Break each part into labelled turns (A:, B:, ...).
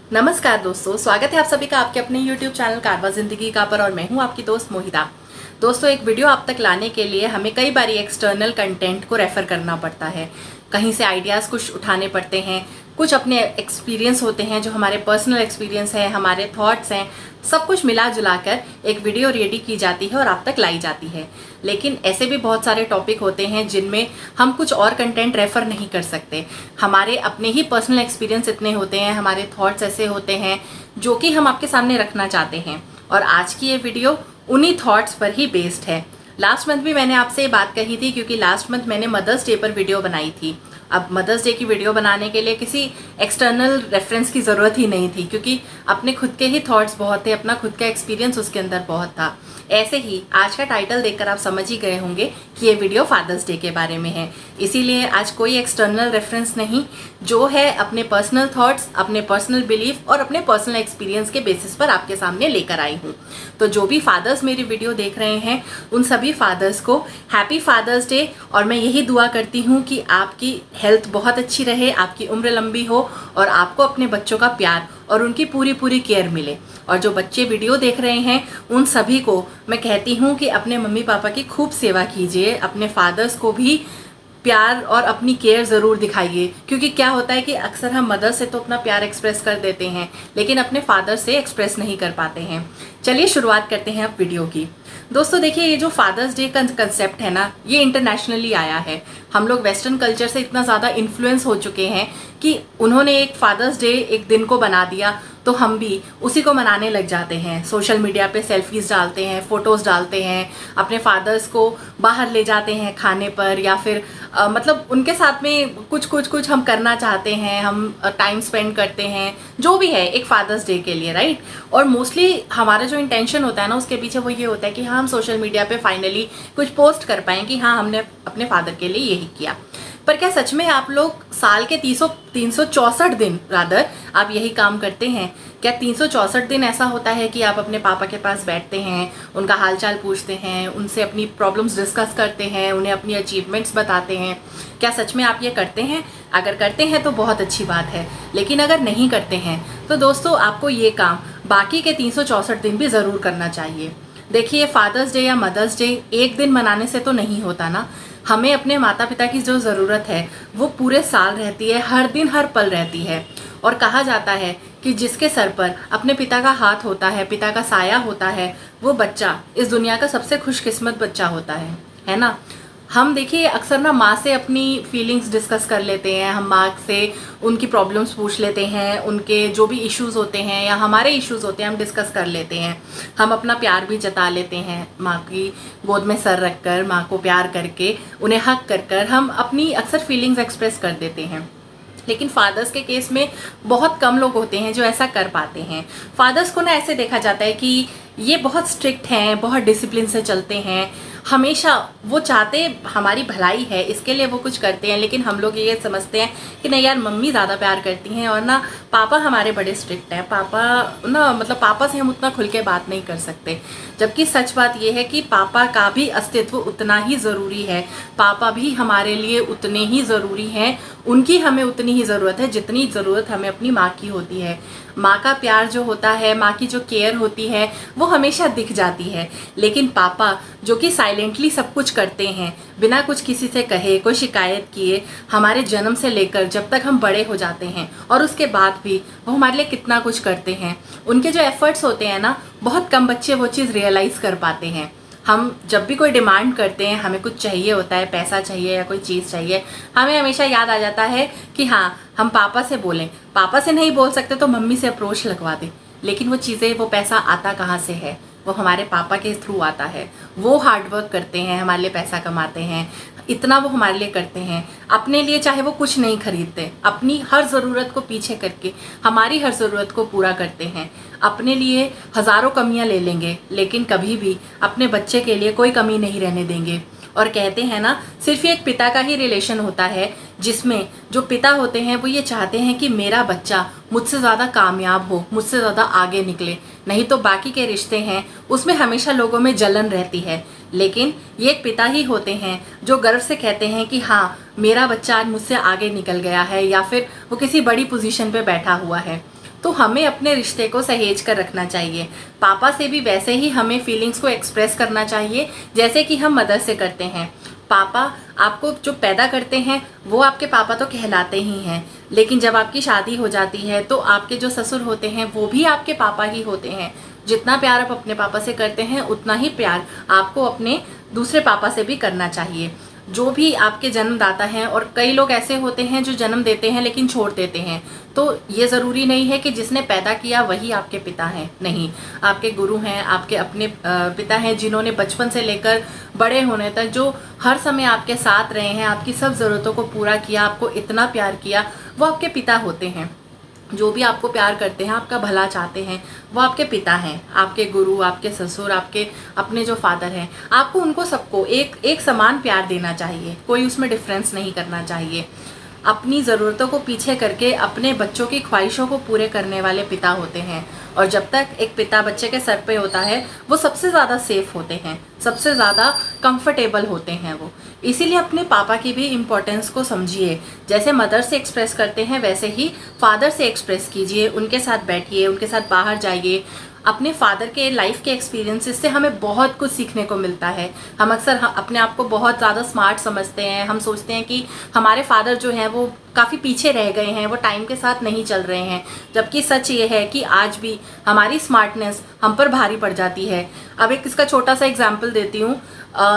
A: नमस्कार दोस्तों, स्वागत है आप सभी का आपके अपने YouTube चैनल कारवा जिंदगी का पर। और मैं हूं आपकी दोस्त मोहिता। दोस्तों, एक वीडियो आप तक लाने के लिए हमें कई बार एक्सटर्नल कंटेंट को रेफर करना पड़ता है। कहीं से आइडियाज़ कुछ उठाने पड़ते हैं, कुछ अपने एक्सपीरियंस होते हैं जो हमारे पर्सनल एक्सपीरियंस है, हमारे थॉट्स हैं, सब कुछ मिला जुला कर एक वीडियो रेडी की जाती है और आप तक लाई जाती है। लेकिन ऐसे भी बहुत सारे टॉपिक होते हैं जिनमें हम कुछ और कंटेंट रेफर नहीं कर सकते। हमारे अपने ही पर्सनल एक्सपीरियंस इतने होते हैं, हमारे थॉट्स ऐसे होते हैं जो कि हम आपके सामने रखना चाहते हैं। और आज की ये वीडियो उन्हीं थॉट्स पर ही बेस्ड है। लास्ट मंथ भी मैंने आपसे ये बात कही थी, क्योंकि लास्ट मंथ मैंने मदर्स डे पर वीडियो बनाई थी। अब मदर्स डे की वीडियो बनाने के लिए किसी एक्सटर्नल रेफरेंस की ज़रूरत ही नहीं थी, क्योंकि अपने खुद के ही थॉट्स बहुत थे, अपना खुद का एक्सपीरियंस उसके अंदर बहुत था। ऐसे ही आज का टाइटल देखकर आप समझ ही गए होंगे कि ये वीडियो फादर्स डे के बारे में है। इसीलिए आज कोई एक्सटर्नल रेफरेंस नहीं, जो है अपने पर्सनल थॉट्स, अपने पर्सनल बिलीफ और अपने पर्सनल एक्सपीरियंस के बेसिस पर आपके सामने लेकर आई हूँ। तो जो भी फादर्स मेरी वीडियो देख रहे हैं, उन सभी फादर्स को हैप्पी फादर्स डे। और मैं यही दुआ करती हूँ कि आपकी हेल्थ बहुत अच्छी रहे, आपकी उम्र लंबी हो और आपको अपने बच्चों का प्यार और उनकी पूरी पूरी केयर मिले। और जो बच्चे वीडियो देख रहे हैं, उन सभी को मैं कहती हूँ कि अपने मम्मी पापा की खूब सेवा कीजिए, अपने फादर्स को भी प्यार और अपनी केयर ज़रूर दिखाइए। क्योंकि क्या होता है कि अक्सर हम मदर से तो अपना प्यार एक्सप्रेस कर देते हैं, लेकिन अपने फादर से एक्सप्रेस नहीं कर पाते हैं। चलिए शुरुआत करते हैं अब वीडियो की। दोस्तों देखिए, ये जो फादर्स डे का कंसेप्ट है ना, ये इंटरनेशनली आया है। हम लोग वेस्टर्न कल्चर से इतना ज़्यादा इन्फ्लुएंस हो चुके हैं कि उन्होंने एक फादर्स डे एक दिन को बना दिया, तो हम भी उसी को मनाने लग जाते हैं। सोशल मीडिया पे सेल्फीज डालते हैं, फ़ोटोज़ डालते हैं, अपने फादर्स को बाहर ले जाते हैं खाने पर, या फिर मतलब उनके साथ में कुछ हम करना चाहते हैं, हम टाइम स्पेंड करते हैं, जो भी है एक फादर्स डे के लिए, राइट। और मोस्टली हमारा जो इंटेंशन होता है ना, उसके पीछे वो ये होता है कि हाँ, हम सोशल मीडिया पे फाइनली कुछ पोस्ट कर पाएँ कि हाँ, हमने अपने फादर के लिए यही किया। पर क्या सच में आप लोग साल के 364 दिन रादर आप यही काम करते हैं? क्या 364 दिन ऐसा होता है कि आप अपने पापा के पास बैठते हैं, उनका हालचाल पूछते हैं, उनसे अपनी प्रॉब्लम्स डिस्कस करते हैं, उन्हें अपनी अचीवमेंट्स बताते हैं? क्या सच में आप ये करते हैं? अगर करते हैं तो बहुत अच्छी बात है, लेकिन अगर नहीं करते हैं तो दोस्तों आपको ये काम बाकी के 364 दिन भी ज़रूर करना चाहिए। देखिए, फादर्स डे या मदर्स डे एक दिन मनाने से तो नहीं होता ना। हमें अपने माता पिता की जो ज़रूरत है वो पूरे साल रहती है, हर दिन हर पल रहती है। और कहा जाता है कि जिसके सर पर अपने पिता का हाथ होता है, पिता का साया होता है, वो बच्चा इस दुनिया का सबसे खुशकिस्मत बच्चा होता है ना। हम देखिए अक्सर ना माँ से अपनी फीलिंग्स डिस्कस कर लेते हैं, हम माँ से उनकी प्रॉब्लम्स पूछ लेते हैं, उनके जो भी इश्यूज़ होते हैं या हमारे इश्यूज़ होते हैं हम डिस्कस कर लेते हैं। हम अपना प्यार भी जता लेते हैं, माँ की गोद में सर रख कर, माँ को प्यार करके, उन्हें हक कर कर हम अपनी अक्सर फीलिंग्स एक्सप्रेस कर देते हैं। लेकिन फादर्स के केस में बहुत कम लोग होते हैं जो ऐसा कर पाते हैं। फादर्स को ना ऐसे देखा जाता है कि ये बहुत स्ट्रिक्ट हैं, बहुत डिसिप्लिन से चलते हैं, हमेशा वो चाहते हमारी भलाई है, इसके लिए वो कुछ करते हैं। लेकिन हम लोग ये समझते हैं कि नहीं यार, मम्मी ज़्यादा प्यार करती हैं और ना पापा हमारे बड़े स्ट्रिक्ट हैं, पापा ना मतलब पापा से हम उतना खुल के बात नहीं कर सकते। जबकि सच बात ये है कि पापा का भी अस्तित्व उतना ही ज़रूरी है, पापा भी हमारे लिए उतने ही ज़रूरी हैं, उनकी हमें उतनी ही ज़रूरत है जितनी ज़रूरत हमें अपनी माँ की होती है। माँ का प्यार जो होता है, माँ की जो केयर होती है, वो हमेशा दिख जाती है। लेकिन पापा जो कि साइलेंटली सब कुछ करते हैं, बिना कुछ किसी से कहे, कोई शिकायत किए, हमारे जन्म से लेकर जब तक हम बड़े हो जाते हैं और उसके बाद भी वो हमारे लिए कितना कुछ करते हैं। उनके जो एफर्ट्स होते हैं ना, बहुत कम बच्चे वो चीज़ रियलाइज़ कर पाते हैं। हम जब भी कोई डिमांड करते हैं, हमें कुछ चाहिए होता है, पैसा चाहिए या कोई चीज़ चाहिए, हमें हमेशा याद आ जाता है कि हाँ, हम पापा से बोलें। पापा से नहीं बोल सकते तो मम्मी से अप्रोच लगवा दें। लेकिन वो चीज़ें, वो पैसा आता कहाँ से है? वो हमारे पापा के थ्रू आता है। वो हार्डवर्क करते हैं, हमारे लिए पैसा कमाते हैं, इतना वो हमारे लिए करते हैं। अपने लिए चाहे वो कुछ नहीं खरीदते, अपनी हर ज़रूरत को पीछे करके हमारी हर ज़रूरत को पूरा करते हैं। अपने लिए हज़ारों कमियां ले लेंगे, लेकिन कभी भी अपने बच्चे के लिए कोई कमी नहीं रहने देंगे। और कहते हैं ना, सिर्फ एक पिता का ही रिलेशन होता है जिसमें जो पिता होते हैं वो ये चाहते हैं कि मेरा बच्चा मुझसे ज़्यादा कामयाब हो, मुझसे ज़्यादा आगे निकले। नहीं तो बाकी के रिश्ते हैं उसमें हमेशा लोगों में जलन रहती है। लेकिन ये एक पिता ही होते हैं जो गर्व से कहते हैं कि हाँ, मेरा बच्चा आज मुझसे आगे निकल गया है, या फिर वो किसी बड़ी पोजीशन पे बैठा हुआ है। तो हमें अपने रिश्ते को सहेज कर रखना चाहिए। पापा से भी वैसे ही हमें फीलिंग्स को एक्सप्रेस करना चाहिए जैसे कि हम मदर से करते हैं। पापा आपको जो पैदा करते हैं वो आपके पापा तो कहलाते ही हैं, लेकिन जब आपकी शादी हो जाती है तो आपके जो ससुर होते हैं वो भी आपके पापा ही होते हैं। जितना प्यार आप अपने पापा से करते हैं उतना ही प्यार आपको अपने दूसरे पापा से भी करना चाहिए, जो भी आपके जन्मदाता हैं। और कई लोग ऐसे होते हैं जो जन्म देते हैं लेकिन छोड़ देते हैं, तो ये ज़रूरी नहीं है कि जिसने पैदा किया वही आपके पिता हैं। नहीं, आपके गुरु हैं, आपके अपने पिता हैं जिन्होंने बचपन से लेकर बड़े होने तक जो हर समय आपके साथ रहे हैं, आपकी सब ज़रूरतों को पूरा किया, आपको इतना प्यार किया, वो आपके पिता होते हैं। जो भी आपको प्यार करते हैं, आपका भला चाहते हैं, वो आपके पिता हैं, आपके गुरु, आपके ससुर, आपके अपने जो फादर हैं। आपको उनको सबको एक समान प्यार देना चाहिए, कोई उसमें डिफरेंस नहीं करना चाहिए। अपनी ज़रूरतों को पीछे करके अपने बच्चों की ख्वाहिशों को पूरे करने वाले पिता होते हैं। और जब तक एक पिता बच्चे के सर पे होता है वो सबसे ज़्यादा सेफ होते हैं, सबसे ज़्यादा कंफर्टेबल होते हैं वो। इसीलिए अपने पापा की भी इम्पोर्टेंस को समझिए। जैसे मदर से एक्सप्रेस करते हैं वैसे ही फादर से एक्सप्रेस कीजिए, उनके साथ बैठिए, उनके साथ बाहर जाइए। अपने फादर के लाइफ के एक्सपीरियंसेस से हमें बहुत कुछ सीखने को मिलता है। हम अक्सर अपने आप को बहुत ज़्यादा स्मार्ट समझते हैं। हम सोचते हैं कि हमारे फादर जो हैं वो काफ़ी पीछे रह गए हैं, वो टाइम के साथ नहीं चल रहे हैं, जबकि सच ये है कि आज भी हमारी स्मार्टनेस हम पर भारी पड़ जाती है। अब एक इसका छोटा सा एग्जाम्पल देती हूँ।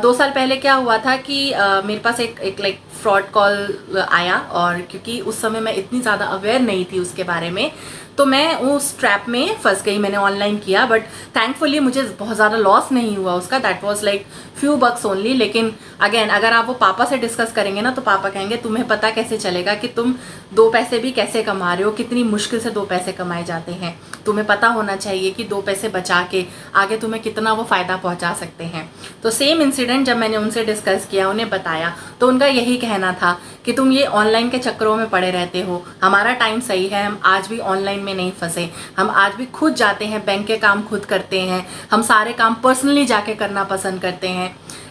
A: 2 साल पहले क्या हुआ था कि मेरे पास एक लाइक फ्रॉड कॉल आया, और क्योंकि उस समय मैं इतनी ज़्यादा अवेयर नहीं थी उसके बारे में, तो मैं उस ट्रैप में फंस गई। मैंने ऑनलाइन किया, बट थैंकफुली मुझे बहुत ज़्यादा लॉस नहीं हुआ उसका। That was like few bucks only. लेकिन अगेन अगर आप वो पापा से डिस्कस करेंगे ना, तो पापा कहेंगे तुम्हें पता कैसे चलेगा कि तुम 2 पैसे भी कैसे कमा रहे हो, कितनी मुश्किल से 2 पैसे कमाए जाते हैं। तुम्हें पता होना चाहिए कि 2 पैसे बचा के आगे तुम्हें कितना वो फ़ायदा पहुंचा सकते हैं। तो सेम इंसिडेंट जब मैंने उनसे डिस्कस किया, उन्हें बताया, तो उनका यही कहना था कि तुम ये ऑनलाइन के चक्करों में पड़े रहते हो, हमारा टाइम सही है, हम आज भी ऑनलाइन में नहीं फंसे, हम आज भी खुद जाते हैं, बैंक के काम खुद करते हैं, हम सारे काम पर्सनली जाके करना पसंद करते हैं।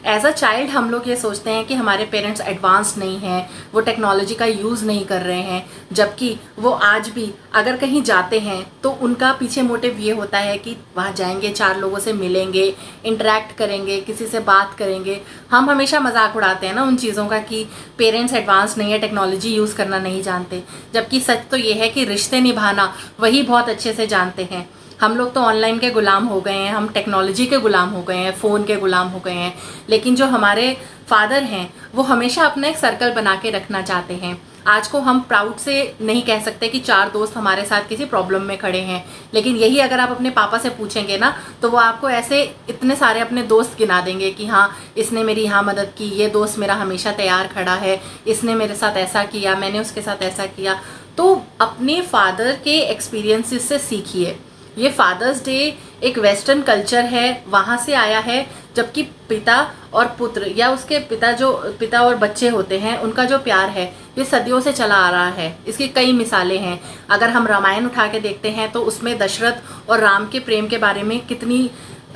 A: एज अ चाइल्ड हम लोग ये सोचते हैं कि हमारे पेरेंट्स एडवांस नहीं हैं, वो टेक्नोलॉजी का यूज़ नहीं कर रहे हैं, जबकि वो आज भी अगर कहीं जाते हैं तो उनका पीछे मोटिव ये होता है कि वहाँ जाएंगे, 4 लोगों से मिलेंगे, इंटरेक्ट करेंगे, किसी से बात करेंगे। हम हमेशा मजाक उड़ाते हैं ना उन चीज़ों का कि पेरेंट्स एडवांस नहीं है, टेक्नोलॉजी यूज़ करना नहीं जानते, जबकि सच तो ये है कि रिश्ते निभाना वही बहुत अच्छे से जानते हैं। हम लोग तो ऑनलाइन के गुलाम हो गए हैं, हम टेक्नोलॉजी के गुलाम हो गए हैं, फ़ोन के गुलाम हो गए हैं। लेकिन जो हमारे फादर हैं वो हमेशा अपना एक सर्कल बना के रखना चाहते हैं। आज को हम प्राउड से नहीं कह सकते कि 4 दोस्त हमारे साथ किसी प्रॉब्लम में खड़े हैं, लेकिन यही अगर आप अपने पापा से पूछेंगे ना, तो वो आपको ऐसे इतने सारे अपने दोस्त गिना देंगे कि हाँ इसने मेरी यहाँ मदद की, ये दोस्त मेरा हमेशा तैयार खड़ा है, इसने मेरे साथ ऐसा किया, मैंने उसके साथ ऐसा किया। तो अपने फादर के एक्सपीरियंसेस से सीखिए। ये फादर्स डे एक वेस्टर्न कल्चर है, वहाँ से आया है, जबकि पिता और पुत्र या उसके पिता और बच्चे होते हैं, उनका जो प्यार है ये सदियों से चला आ रहा है। इसकी कई मिसालें हैं। अगर हम रामायण उठा के देखते हैं तो उसमें दशरथ और राम के प्रेम के बारे में कितनी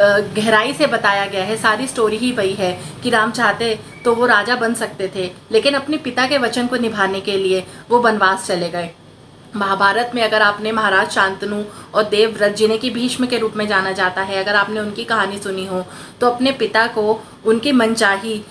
A: गहराई से बताया गया है। सारी स्टोरी ही वही है कि राम चाहते तो वो राजा बन सकते थे, लेकिन अपने पिता के वचन को निभाने के लिए वो वनवास चले गए। महाभारत में अगर आपने महाराज शांतनु और देवव्रत, जिन्हें कि भीष्म के रूप में जाना जाता है, अगर आपने उनकी कहानी सुनी हो, तो अपने पिता को उनकी मनचाही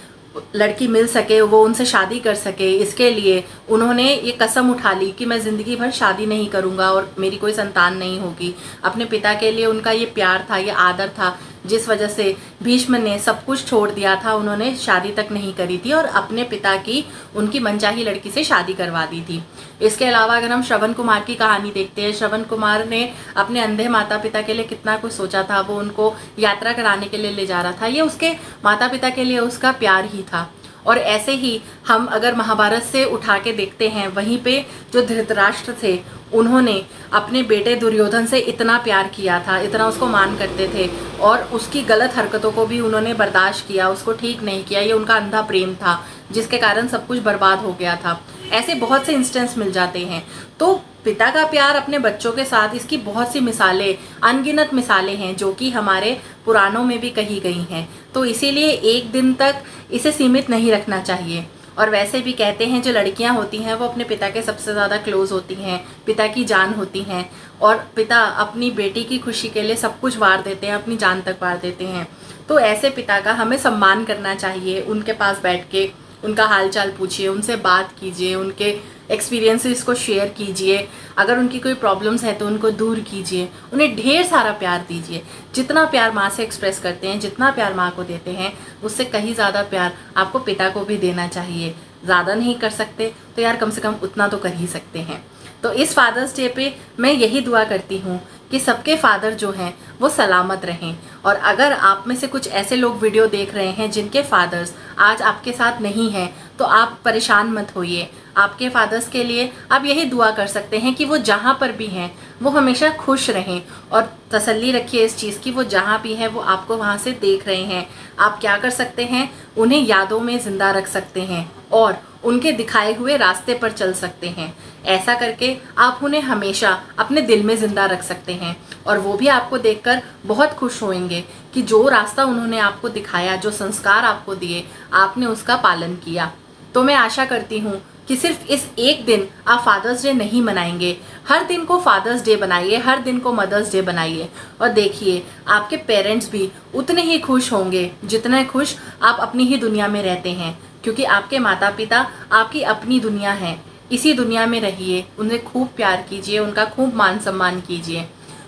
A: लड़की मिल सके, वो उनसे शादी कर सके, इसके लिए उन्होंने ये कसम उठा ली कि मैं ज़िंदगी भर शादी नहीं करूँगा और मेरी कोई संतान नहीं होगी। अपने पिता के लिए उनका ये प्यार था, ये आदर था, जिस वजह से भीष्म ने सब कुछ छोड़ दिया था। उन्होंने शादी तक नहीं करी थी और अपने पिता की उनकी मनचाही लड़की से शादी करवा दी थी। इसके अलावा अगर हम श्रवण कुमार की कहानी देखते हैं, श्रवण कुमार ने अपने अंधे माता पिता के लिए कितना कुछ सोचा था। वो उनको यात्रा कराने के लिए ले जा रहा था, ये उसके माता पिता के लिए उसका प्यार ही था। और ऐसे ही हम अगर महाभारत से उठा के देखते हैं, वहीं पे जो धृतराष्ट्र थे, उन्होंने अपने बेटे दुर्योधन से इतना प्यार किया था, इतना उसको मान करते थे, और उसकी गलत हरकतों को भी उन्होंने बर्दाश्त किया, उसको ठीक नहीं किया। ये उनका अंधा प्रेम था जिसके कारण सब कुछ बर्बाद हो गया था। ऐसे बहुत से इंस्टेंस मिल जाते हैं। तो पिता का प्यार अपने बच्चों के साथ, इसकी बहुत सी मिसालें, अनगिनत मिसालें हैं जो कि हमारे पुराणों में भी कही गई हैं। तो इसीलिए एक दिन तक इसे सीमित नहीं रखना चाहिए। और वैसे भी कहते हैं जो लड़कियां होती हैं वो अपने पिता के सबसे ज़्यादा क्लोज होती हैं, पिता की जान होती हैं, और पिता अपनी बेटी की खुशी के लिए सब कुछ वार देते हैं, अपनी जान तक वार देते हैं। तो ऐसे पिता का हमें सम्मान करना चाहिए। उनके पास बैठ के उनका हालचाल पूछिए, उनसे बात कीजिए, उनके एक्सपीरियंसेस को शेयर कीजिए, अगर उनकी कोई प्रॉब्लम्स है तो उनको दूर कीजिए, उन्हें ढेर सारा प्यार दीजिए। जितना प्यार माँ से एक्सप्रेस करते हैं, जितना प्यार माँ को देते हैं, उससे कहीं ज़्यादा प्यार आपको पिता को भी देना चाहिए। ज़्यादा नहीं कर सकते तो यार कम से कम उतना तो कर ही सकते हैं। तो इस फादर्स डे पे मैं यही दुआ करती हूँ कि सबके फादर जो हैं वो सलामत रहें। और अगर आप में से कुछ ऐसे लोग वीडियो देख रहे हैं जिनके फादर्स आज आपके साथ नहीं हैं, तो आप परेशान मत होइए। आपके फादर्स के लिए आप यही दुआ कर सकते हैं कि वो जहाँ पर भी हैं वो हमेशा खुश रहें, और तसल्ली रखिए इस चीज़ की वो जहाँ भी हैं वो आपको वहाँ से देख रहे हैं। आप क्या कर सकते हैं, उन्हें यादों में ज़िंदा रख सकते हैं और उनके दिखाए हुए रास्ते पर चल सकते हैं। ऐसा करके आप उन्हें हमेशा अपने दिल में ज़िंदा रख सकते हैं, और वो भी आपको देखकर बहुत खुश होंगे कि जो रास्ता उन्होंने आपको दिखाया, जो संस्कार आपको दिए, आपने उसका पालन किया। तो मैं आशा करती हूँ कि सिर्फ इस एक दिन आप फादर्स डे नहीं मनाएंगे, हर दिन को फादर्स डे बनाइए, हर दिन को मदर्स डे बनाइए, और देखिए आपके पेरेंट्स भी उतने ही खुश होंगे जितने खुश आप अपनी ही दुनिया में रहते हैं, क्योंकि आपके माता पिता आपकी अपनी दुनिया है। इसी दुनिया में रहिए, उन्हें खूब प्यार कीजिए, उनका खूब मान सम्मान कीजिए।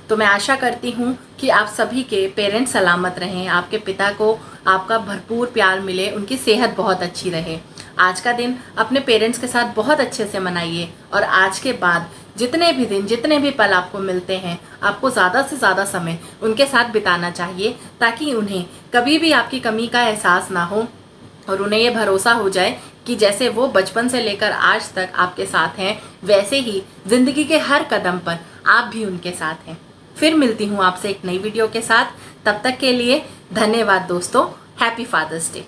A: तो मैं आशा करती हूँ कि आप सभी के पेरेंट्स सलामत रहें, आपके पिता को आपका भरपूर प्यार मिले, उनकी सेहत बहुत अच्छी रहे। आज का दिन अपने पेरेंट्स के साथ बहुत अच्छे से मनाइए, और आज के बाद जितने भी दिन, जितने भी पल आपको मिलते हैं, आपको ज़्यादा से ज़्यादा समय उनके साथ बिताना चाहिए, ताकि उन्हें कभी भी आपकी कमी का एहसास ना हो, और उन्हें ये भरोसा हो जाए कि जैसे वो बचपन से लेकर आज तक आपके साथ हैं, वैसे ही ज़िंदगी के हर कदम पर आप भी उनके साथ हैं। फिर मिलती हूँ आपसे एक नई वीडियो के साथ। तब तक के लिए धन्यवाद दोस्तों। Happy father's day.